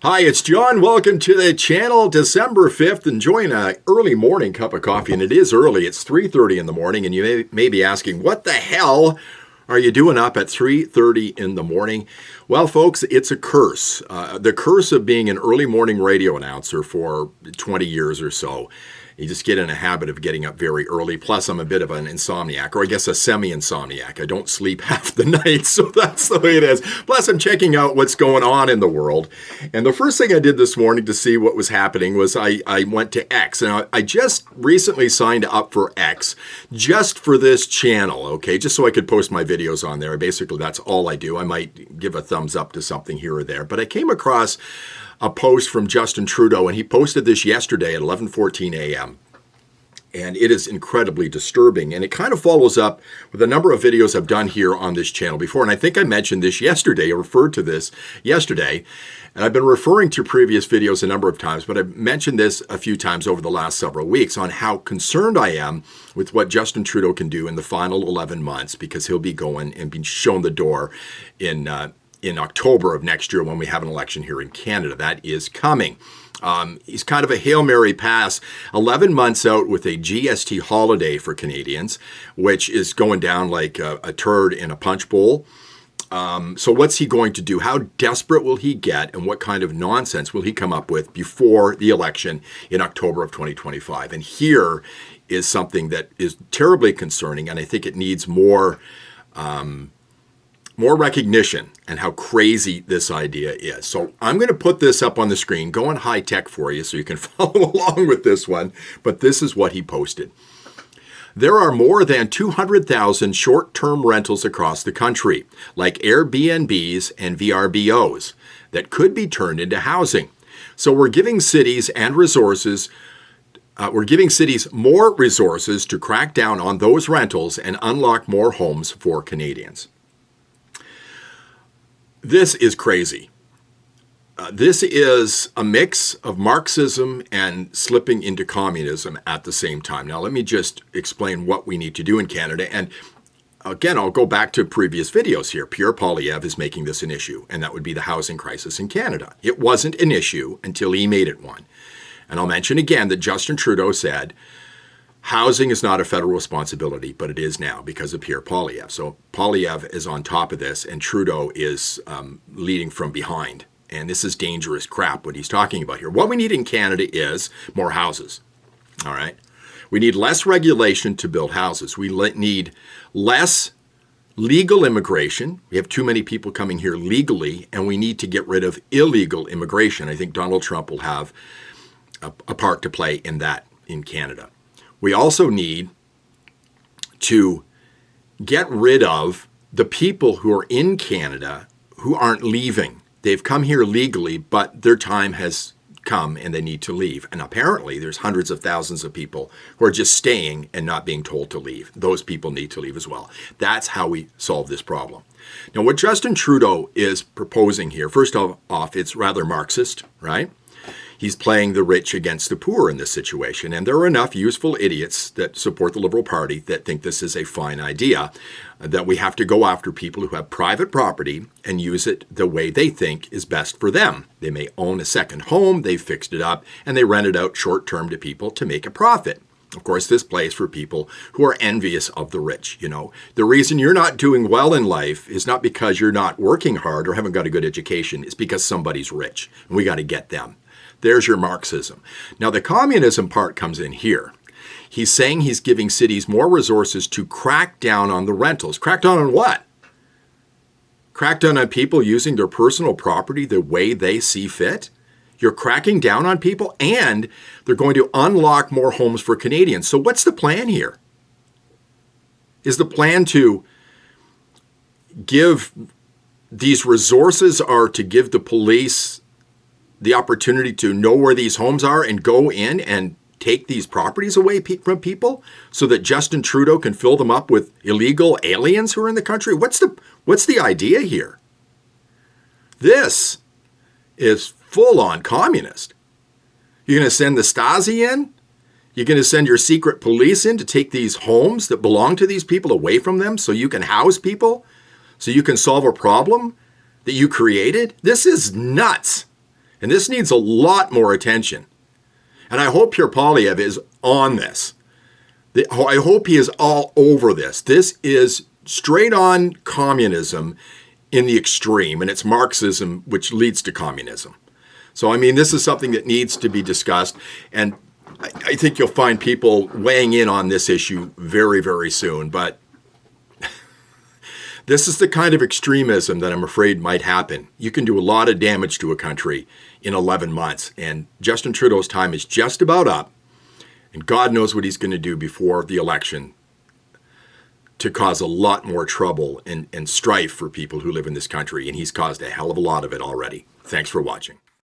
Hi, it's John. Welcome to the channel. December 5th, enjoying an early morning cup of coffee, and it is early. It's 3:30 in the morning, and you may be asking, what the hell are you doing up at 3:30 in the morning? Well, folks, it's a curse. The curse of being an early morning radio announcer for 20 years or so. You just get in a habit of getting up very early. Plus, I'm a bit of an insomniac, or I guess a semi-insomniac. I don't sleep half the night, so that's the way it is. Plus, I'm checking out what's going on in the world. And the first thing I did this morning to see what was happening was I went to X. And I just recently signed up for X just for this channel, okay? Just so I could post my videos on there. Basically, that's all I do. I might give a thumbs up to something here or there. But I came across a post from Justin Trudeau, and he posted this yesterday at 11:14 a.m. And it is incredibly disturbing. And it kind of follows up with a number of videos I've done here on this channel before. And I think I mentioned this yesterday, or referred to this yesterday. And I've been referring to previous videos a number of times, but I've mentioned this a few times over the last several weeks on how concerned I am with what Justin Trudeau can do in the final 11 months, because he'll be going and being shown the door in October of next year when we have an election here in Canada. That is coming. He's kind of a Hail Mary pass, 11 months out with a GST holiday for Canadians, which is going down like a turd in a punch bowl. So what's he going to do? How desperate will he get, and what kind of nonsense will he come up with before the election in October of 2025? And here is something that is terribly concerning, and I think it needs more recognition and how crazy this idea is. So I'm going to put this up on the screen, going high tech for you so you can follow along with this one. But this is what he posted. There are more than 200,000 short-term rentals across the country, like Airbnbs and VRBOs, that could be turned into housing. So we're giving cities more resources to crack down on those rentals and unlock more homes for Canadians. This is crazy. This is a mix of Marxism and slipping into communism at the same time. Now, let me just explain what we need to do in Canada. And again, I'll go back to previous videos here. Pierre Poilievre is making this an issue, and that would be the housing crisis in Canada. It wasn't an issue until he made it one. And I'll mention again that Justin Trudeau said, housing is not a federal responsibility, but it is now because of Pierre Poilievre. So Poilievre is on top of this, and Trudeau is leading from behind. And this is dangerous crap, what he's talking about here. What we need in Canada is more houses, all right? We need less regulation to build houses. We need less legal immigration. We have too many people coming here legally, and we need to get rid of illegal immigration. I think Donald Trump will have a part to play in that in Canada. We also need to get rid of the people who are in Canada who aren't leaving. They've come here legally, but their time has come and they need to leave. And apparently there's hundreds of thousands of people who are just staying and not being told to leave. Those people need to leave as well. That's how we solve this problem. Now, what Justin Trudeau is proposing here, first off, it's rather Marxist, right? He's playing the rich against the poor in this situation. And there are enough useful idiots that support the Liberal Party that think this is a fine idea, that we have to go after people who have private property and use it the way they think is best for them. They may own a second home, they've fixed it up, and they rent it out short-term to people to make a profit. Of course, this plays for people who are envious of the rich. You know, the reason you're not doing well in life is not because you're not working hard or haven't got a good education. It's because somebody's rich, and we got to get them. There's your Marxism. Now, the communism part comes in here. He's saying he's giving cities more resources to crack down on the rentals. Crack down on what? Crack down on people using their personal property the way they see fit? You're cracking down on people, and they're going to unlock more homes for Canadians. So what's the plan here? Is the plan to give these resources are to give the police the opportunity to know where these homes are and go in and take these properties away from people so that Justin Trudeau can fill them up with illegal aliens who are in the country? What's the idea here? This is full-on communist. You're going to send the Stasi in? You're going to send your secret police in to take these homes that belong to these people away from them so you can house people, so you can solve a problem that you created? This is nuts. And this needs a lot more attention. And I hope Pierre Poilievre is on this. I hope he is all over this. This is straight on communism in the extreme, and it's Marxism which leads to communism. So, I mean, this is something that needs to be discussed, and I think you'll find people weighing in on this issue very, very soon. But this is the kind of extremism that I'm afraid might happen. You can do a lot of damage to a country in 11 months, and Justin Trudeau's time is just about up, and God knows what he's going to do before the election to cause a lot more trouble and strife for people who live in this country, and he's caused a hell of a lot of it already. Thanks for watching.